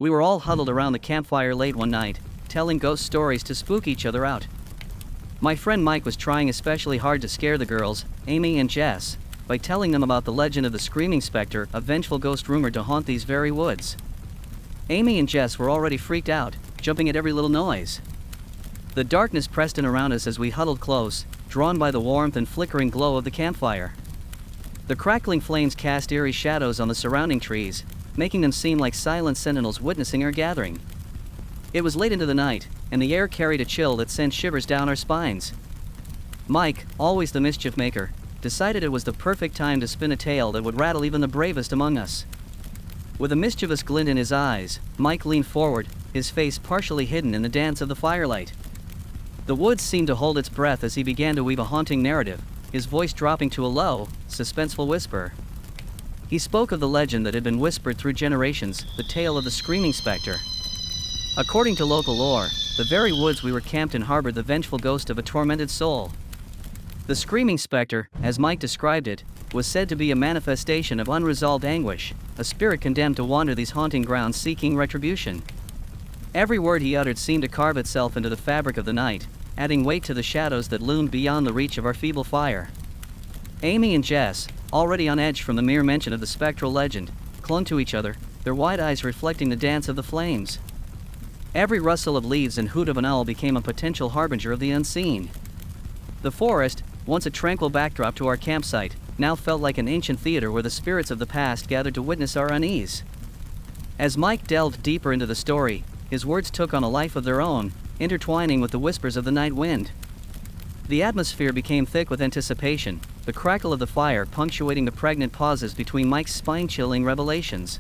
We were all huddled around the campfire late one night, telling ghost stories to spook each other out. My friend Mike was trying especially hard to scare the girls, Amy and Jess, by telling them about the legend of the Screaming Spectre, a vengeful ghost rumored to haunt these very woods. Amy and Jess were already freaked out, jumping at every little noise. The darkness pressed in around us as we huddled close, drawn by the warmth and flickering glow of the campfire. The crackling flames cast eerie shadows on the surrounding trees, making them seem like silent sentinels witnessing our gathering. It was late into the night, and the air carried a chill that sent shivers down our spines. Mike, always the mischief maker, decided it was the perfect time to spin a tale that would rattle even the bravest among us. With a mischievous glint in his eyes, Mike leaned forward, his face partially hidden in the dance of the firelight. The woods seemed to hold its breath as he began to weave a haunting narrative, his voice dropping to a low, suspenseful whisper. He spoke of the legend that had been whispered through generations, the tale of the Screaming Spectre. According to local lore, the very woods we were camped in harbored the vengeful ghost of a tormented soul. The Screaming Spectre, as Mike described it, was said to be a manifestation of unresolved anguish, a spirit condemned to wander these haunting grounds seeking retribution. Every word he uttered seemed to carve itself into the fabric of the night, adding weight to the shadows that loomed beyond the reach of our feeble fire. Amy and Jess, already on edge from the mere mention of the spectral legend, clung to each other, their wide eyes reflecting the dance of the flames. Every rustle of leaves and hoot of an owl became a potential harbinger of the unseen. The forest, once a tranquil backdrop to our campsite, now felt like an ancient theater where the spirits of the past gathered to witness our unease. As Mike delved deeper into the story, his words took on a life of their own, intertwining with the whispers of the night wind. The atmosphere became thick with anticipation, the crackle of the fire punctuating the pregnant pauses between Mike's spine-chilling revelations.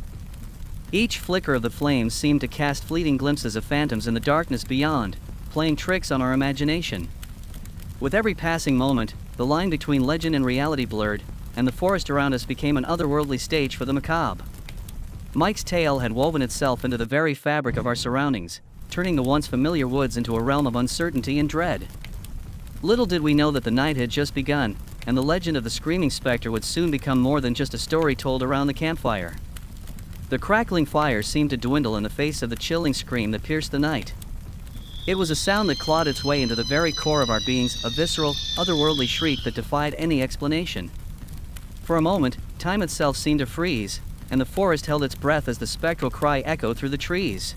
Each flicker of the flames seemed to cast fleeting glimpses of phantoms in the darkness beyond, playing tricks on our imagination. With every passing moment, the line between legend and reality blurred, and the forest around us became an otherworldly stage for the macabre. Mike's tale had woven itself into the very fabric of our surroundings, turning the once familiar woods into a realm of uncertainty and dread. Little did we know that the night had just begun, and the legend of the Screaming Spectre would soon become more than just a story told around the campfire. The crackling fire seemed to dwindle in the face of the chilling scream that pierced the night. It was a sound that clawed its way into the very core of our beings, a visceral, otherworldly shriek that defied any explanation. For a moment, time itself seemed to freeze, and the forest held its breath as the spectral cry echoed through the trees.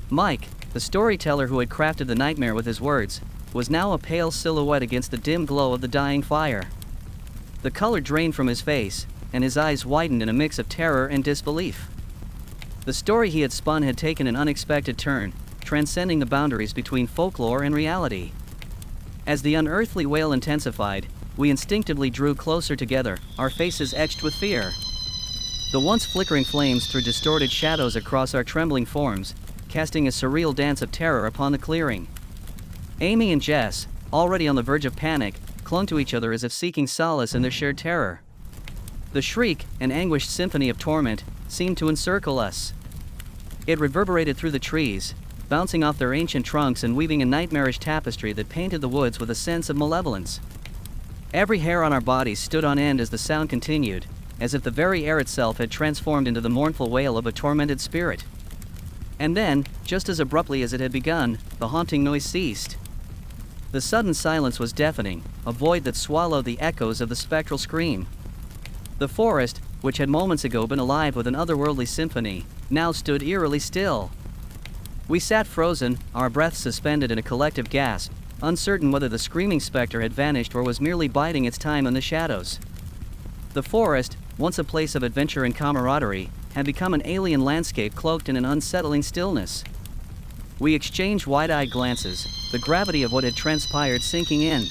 Mike, the storyteller who had crafted the nightmare with his words, was now a pale silhouette against the dim glow of the dying fire. The color drained from his face, and his eyes widened in a mix of terror and disbelief. The story he had spun had taken an unexpected turn, transcending the boundaries between folklore and reality. As the unearthly wail intensified, we instinctively drew closer together, our faces etched with fear. The once flickering flames threw distorted shadows across our trembling forms, casting a surreal dance of terror upon the clearing. Amy and Jess, already on the verge of panic, clung to each other as if seeking solace in their shared terror. The shriek, an anguished symphony of torment, seemed to encircle us. It reverberated through the trees, bouncing off their ancient trunks and weaving a nightmarish tapestry that painted the woods with a sense of malevolence. Every hair on our bodies stood on end as the sound continued, as if the very air itself had transformed into the mournful wail of a tormented spirit. And then, just as abruptly as it had begun, the haunting noise ceased. The sudden silence was deafening, a void that swallowed the echoes of the spectral scream. The forest, which had moments ago been alive with an otherworldly symphony, now stood eerily still. We sat frozen, our breaths suspended in a collective gasp, uncertain whether the Screaming Spectre had vanished or was merely biding its time in the shadows. The forest, once a place of adventure and camaraderie, had become an alien landscape cloaked in an unsettling stillness. We exchanged wide-eyed glances, the gravity of what had transpired sinking in.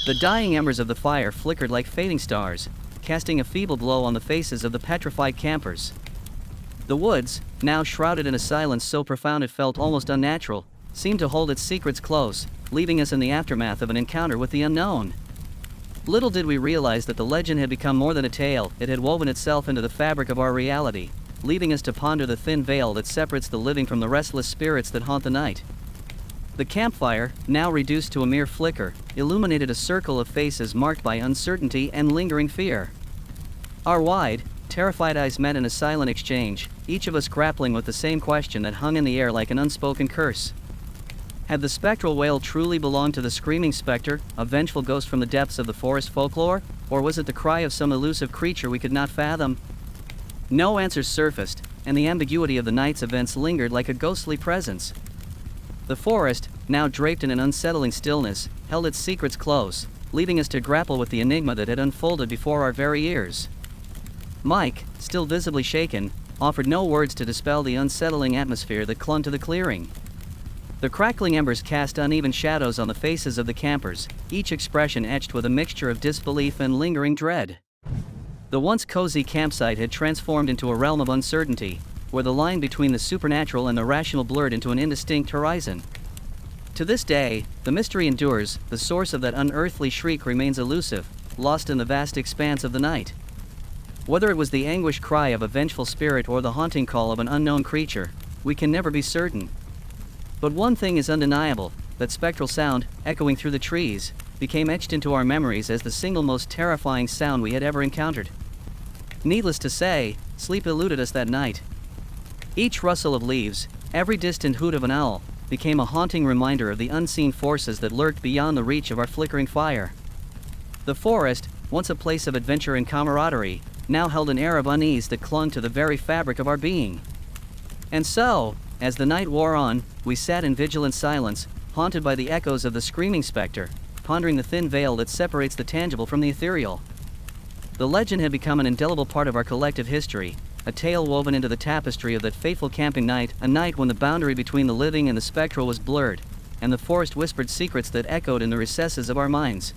The dying embers of the fire flickered like fading stars, casting a feeble glow on the faces of the petrified campers. The woods, now shrouded in a silence so profound it felt almost unnatural, seemed to hold its secrets close, leaving us in the aftermath of an encounter with the unknown. Little did we realize that the legend had become more than a tale, it had woven itself into the fabric of our reality, leaving us to ponder the thin veil that separates the living from the restless spirits that haunt the night. The campfire, now reduced to a mere flicker, illuminated a circle of faces marked by uncertainty and lingering fear. Our wide, terrified eyes met in a silent exchange, each of us grappling with the same question that hung in the air like an unspoken curse. Had the spectral wail truly belonged to the Screaming Spectre, a vengeful ghost from the depths of the forest folklore, or was it the cry of some elusive creature we could not fathom? No answers surfaced, and the ambiguity of the night's events lingered like a ghostly presence. The forest, now draped in an unsettling stillness, held its secrets close, leaving us to grapple with the enigma that had unfolded before our very ears. Mike, still visibly shaken, offered no words to dispel the unsettling atmosphere that clung to the clearing. The crackling embers cast uneven shadows on the faces of the campers, each expression etched with a mixture of disbelief and lingering dread. The once cozy campsite had transformed into a realm of uncertainty, where the line between the supernatural and the rational blurred into an indistinct horizon. To this day, the mystery endures, the source of that unearthly shriek remains elusive, lost in the vast expanse of the night. Whether it was the anguished cry of a vengeful spirit or the haunting call of an unknown creature, we can never be certain. But one thing is undeniable, that spectral sound, echoing through the trees, became etched into our memories as the single most terrifying sound we had ever encountered. Needless to say, sleep eluded us that night. Each rustle of leaves, every distant hoot of an owl, became a haunting reminder of the unseen forces that lurked beyond the reach of our flickering fire. The forest, once a place of adventure and camaraderie, now held an air of unease that clung to the very fabric of our being. And so, as the night wore on, we sat in vigilant silence, haunted by the echoes of the Screaming Spectre, pondering the thin veil that separates the tangible from the ethereal. The legend had become an indelible part of our collective history, a tale woven into the tapestry of that fateful camping night, a night when the boundary between the living and the spectral was blurred, and the forest whispered secrets that echoed in the recesses of our minds.